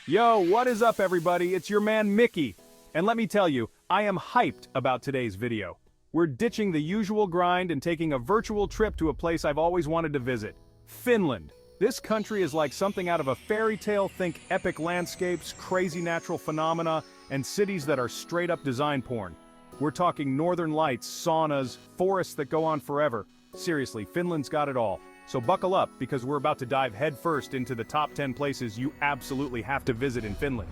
Yo, what is up everybody? It's your man Mickey. And let me tell you, I am hyped about today's video. We're ditching the usual grind and taking a virtual trip to a place I've always wanted to visit. Finland. This country is like something out of a fairy tale. Think epic landscapes, crazy natural phenomena, and cities that are straight up design porn. We're talking northern lights, saunas, forests that go on forever. Seriously, Finland's got it all. So buckle up, because we're about to dive headfirst into the top 10 places you absolutely have to visit in Finland.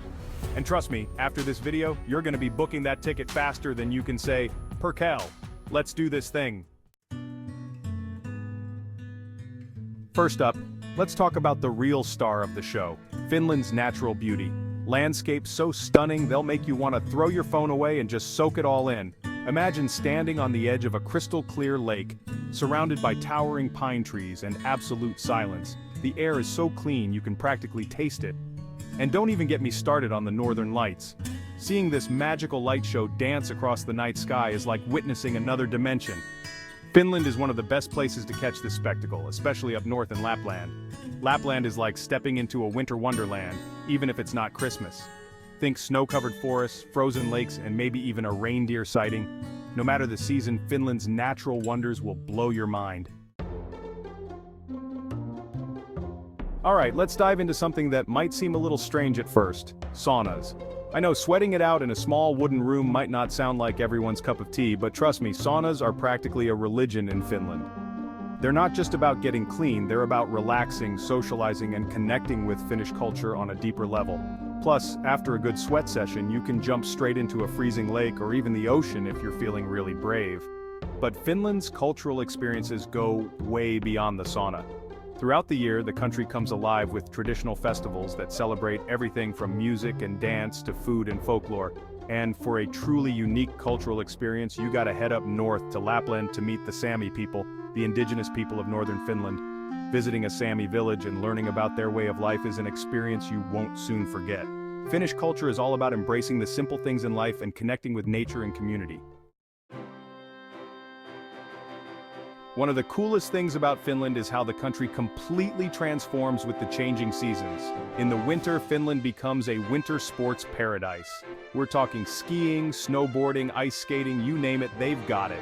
And trust me, after this video, you're gonna be booking that ticket faster than you can say, "Perkel, let's do this thing." First up, let's talk about the real star of the show, Finland's natural beauty. Landscapes so stunning they'll make you want to throw your phone away and just soak it all in. Imagine standing on the edge of a crystal-clear lake, surrounded by towering pine trees and absolute silence. The air is so clean you can practically taste it. And don't even get me started on the northern lights. Seeing this magical light show dance across the night sky is like witnessing another dimension. Finland is one of the best places to catch this spectacle, especially up north in Lapland. Lapland is like stepping into a winter wonderland, even if it's not Christmas. Think snow-covered forests, frozen lakes, and maybe even a reindeer sighting. No matter the season, Finland's natural wonders will blow your mind. Alright, let's dive into something that might seem a little strange at first: saunas. I know sweating it out in a small wooden room might not sound like everyone's cup of tea, but trust me, saunas are practically a religion in Finland. They're not just about getting clean, they're about relaxing, socializing, and connecting with Finnish culture on a deeper level. Plus, after a good sweat session, you can jump straight into a freezing lake or even the ocean if you're feeling really brave. But Finland's cultural experiences go way beyond the sauna. Throughout the year, the country comes alive with traditional festivals that celebrate everything from music and dance to food and folklore. And for a truly unique cultural experience, you gotta head up north to Lapland to meet the Sami people, the indigenous people of northern Finland. Visiting a Sami village and learning about their way of life is an experience you won't soon forget. Finnish culture is all about embracing the simple things in life and connecting with nature and community. One of the coolest things about Finland is how the country completely transforms with the changing seasons. In the winter, Finland becomes a winter sports paradise. We're talking skiing, snowboarding, ice skating, you name it, they've got it.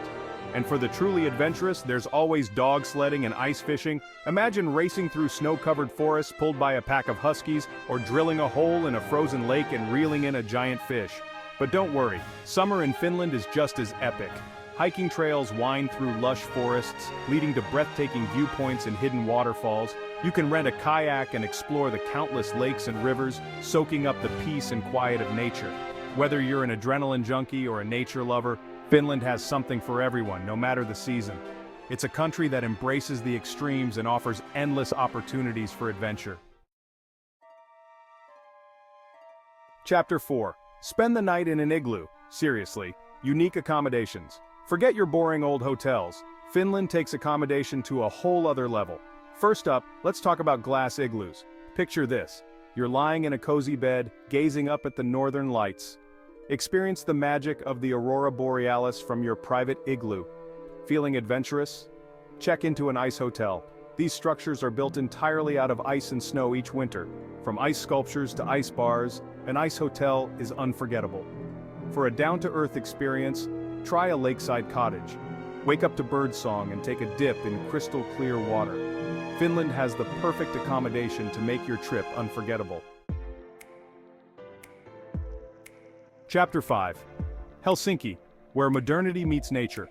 And for the truly adventurous, there's always dog sledding and ice fishing. Imagine racing through snow-covered forests pulled by a pack of huskies, or drilling a hole in a frozen lake and reeling in a giant fish. But don't worry, summer in Finland is just as epic. Hiking trails wind through lush forests, leading to breathtaking viewpoints and hidden waterfalls. You can rent a kayak and explore the countless lakes and rivers, soaking up the peace and quiet of nature. Whether you're an adrenaline junkie or a nature lover, Finland has something for everyone, no matter the season. It's a country that embraces the extremes and offers endless opportunities for adventure. Chapter 4. Spend the night in an igloo. Seriously, unique accommodations. Forget your boring old hotels. Finland takes accommodation to a whole other level. First up, let's talk about glass igloos. Picture this. You're lying in a cozy bed, gazing up at the northern lights. Experience the magic of the aurora borealis from your private igloo. Feeling adventurous? Check into an ice hotel. These structures are built entirely out of ice and snow each winter. From ice sculptures to ice bars, an ice hotel is unforgettable. For a down-to-earth experience, try a lakeside cottage. Wake up to birdsong and take a dip in crystal-clear water. Finland has the perfect accommodation to make your trip unforgettable. Chapter 5. Helsinki, where modernity meets nature.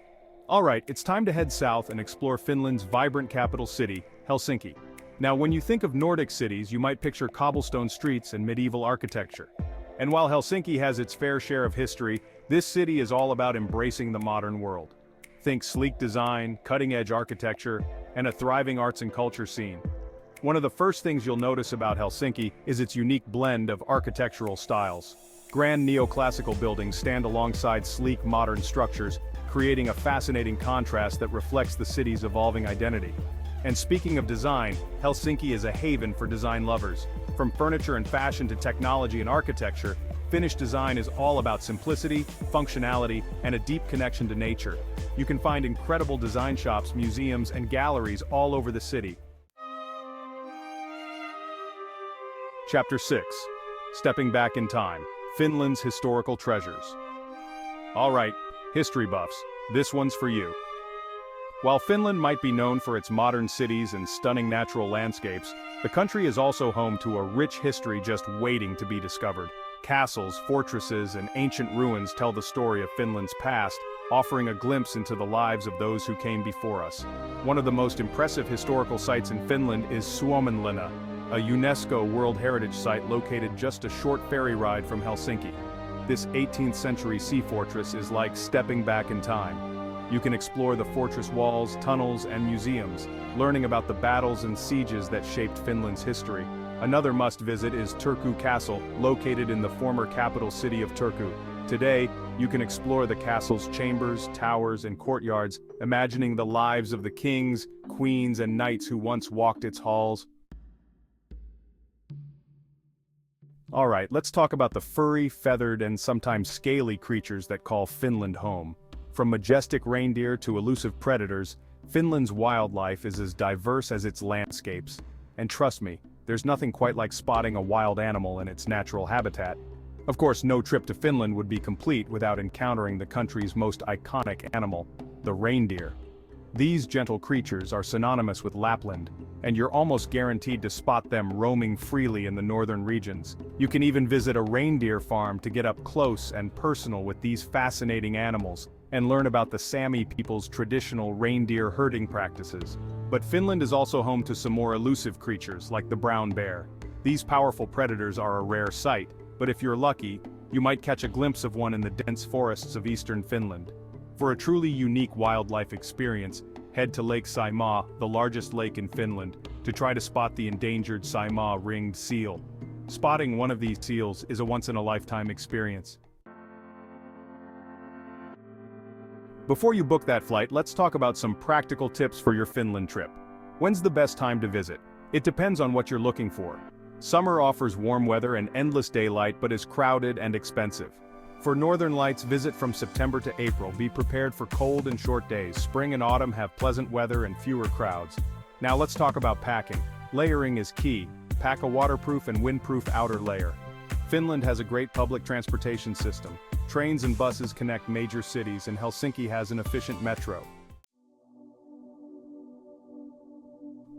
Alright, it's time to head south and explore Finland's vibrant capital city, Helsinki. Now, when you think of Nordic cities, you might picture cobblestone streets and medieval architecture. And while Helsinki has its fair share of history, this city is all about embracing the modern world. Think sleek design, cutting-edge architecture, and a thriving arts and culture scene. One of the first things you'll notice about Helsinki is its unique blend of architectural styles. Grand neoclassical buildings stand alongside sleek modern structures, creating a fascinating contrast that reflects the city's evolving identity. And speaking of design, Helsinki is a haven for design lovers. From furniture and fashion to technology and architecture, Finnish design is all about simplicity, functionality, and a deep connection to nature. You can find incredible design shops, museums, and galleries all over the city. Chapter 6. Stepping back in time, Finland's historical treasures. Alright, history buffs, this one's for you. While Finland might be known for its modern cities and stunning natural landscapes, the country is also home to a rich history just waiting to be discovered. Castles, fortresses, and ancient ruins tell the story of Finland's past, offering a glimpse into the lives of those who came before us. One of the most impressive historical sites in Finland is Suomenlinna, a UNESCO World Heritage Site located just a short ferry ride from Helsinki. This 18th century sea fortress is like stepping back in time. You can explore the fortress walls, tunnels, and museums, learning about the battles and sieges that shaped Finland's history. Another must-visit is Turku Castle, located in the former capital city of Turku. Today, you can explore the castle's chambers, towers, and courtyards, imagining the lives of the kings, queens, and knights who once walked its halls. Alright, let's talk about the furry, feathered, and sometimes scaly creatures that call Finland home. From majestic reindeer to elusive predators, Finland's wildlife is as diverse as its landscapes. And trust me, there's nothing quite like spotting a wild animal in its natural habitat. Of course, no trip to Finland would be complete without encountering the country's most iconic animal, the reindeer. These gentle creatures are synonymous with Lapland, and you're almost guaranteed to spot them roaming freely in the northern regions. You can even visit a reindeer farm to get up close and personal with these fascinating animals, and learn about the Sami people's traditional reindeer herding practices. But Finland is also home to some more elusive creatures like the brown bear. These powerful predators are a rare sight, but if you're lucky, you might catch a glimpse of one in the dense forests of eastern Finland. For a truly unique wildlife experience, head to Lake Saimaa, the largest lake in Finland, to try to spot the endangered Saimaa ringed seal. Spotting one of these seals is a once-in-a-lifetime experience. Before you book that flight, let's talk about some practical tips for your Finland trip. When's the best time to visit? It depends on what you're looking for. Summer offers warm weather and endless daylight but is crowded and expensive. For northern lights, visit from September to April. Be prepared for cold and short days. Spring and autumn have pleasant weather and fewer crowds. Now let's talk about packing. Layering is key. Pack a waterproof and windproof outer layer. Finland has a great public transportation system. Trains and buses connect major cities, and Helsinki has an efficient metro.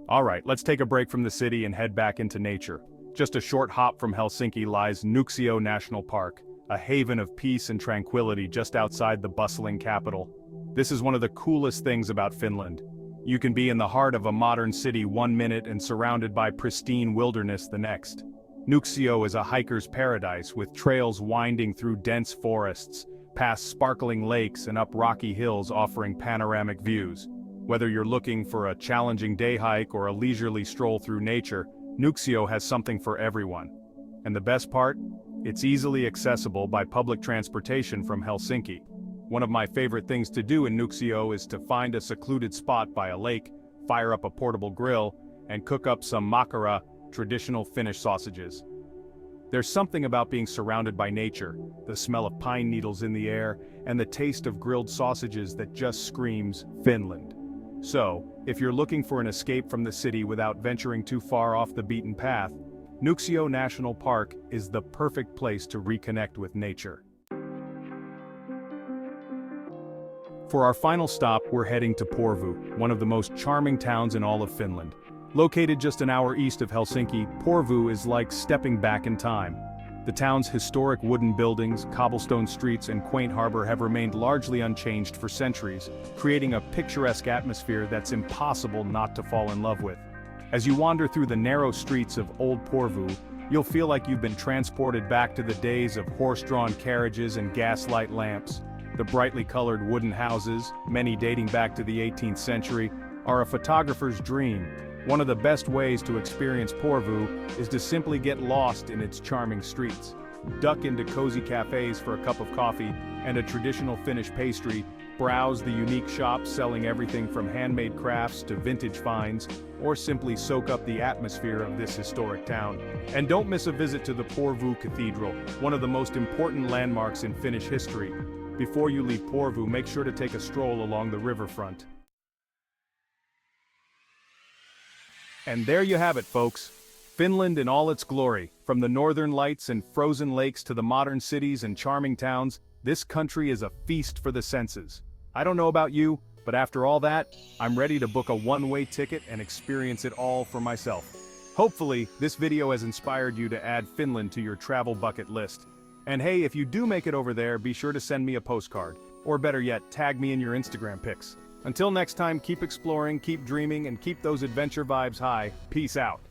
Alright, let's take a break from the city and head back into nature. Just a short hop from Helsinki lies Nuuksio National Park, a haven of peace and tranquility just outside the bustling capital. This is one of the coolest things about Finland. You can be in the heart of a modern city one minute and surrounded by pristine wilderness the next. Nuuksio is a hiker's paradise with trails winding through dense forests, past sparkling lakes and up rocky hills offering panoramic views. Whether you're looking for a challenging day hike or a leisurely stroll through nature, Nuuksio has something for everyone. And the best part? It's easily accessible by public transportation from Helsinki. One of my favorite things to do in Nuuksio is to find a secluded spot by a lake, fire up a portable grill, and cook up some makara, traditional Finnish sausages. There's something about being surrounded by nature, the smell of pine needles in the air, and the taste of grilled sausages that just screams Finland. So, if you're looking for an escape from the city without venturing too far off the beaten path, Nuuksio National Park is the perfect place to reconnect with nature. For our final stop, we're heading to Porvoo, one of the most charming towns in all of Finland. Located just an hour east of Helsinki, Porvoo is like stepping back in time. The town's historic wooden buildings, cobblestone streets, and quaint harbor have remained largely unchanged for centuries, creating a picturesque atmosphere that's impossible not to fall in love with. As you wander through the narrow streets of Old Porvoo, you'll feel like you've been transported back to the days of horse-drawn carriages and gaslight lamps. The brightly colored wooden houses, many dating back to the 18th century, are a photographer's dream. One of the best ways to experience Porvoo is to simply get lost in its charming streets. Duck into cozy cafes for a cup of coffee and a traditional Finnish pastry, browse the unique shops selling everything from handmade crafts to vintage finds, or simply soak up the atmosphere of this historic town. And don't miss a visit to the Porvoo Cathedral, one of the most important landmarks in Finnish history. Before you leave Porvoo, make sure to take a stroll along the riverfront. And there you have it, folks. Finland in all its glory, from From the northern lights and frozen lakes to the modern cities and charming towns, this country is a feast for the senses. I don't know about you, but after all that, I'm ready to book a one-way ticket and experience it all for myself. Hopefully, this video has inspired you to add Finland to your travel bucket list. And hey, if you do make it over there, be sure to send me a postcard. Or better yet, tag me in your Instagram pics. Until next time, keep exploring, keep dreaming, and keep those adventure vibes high. Peace out.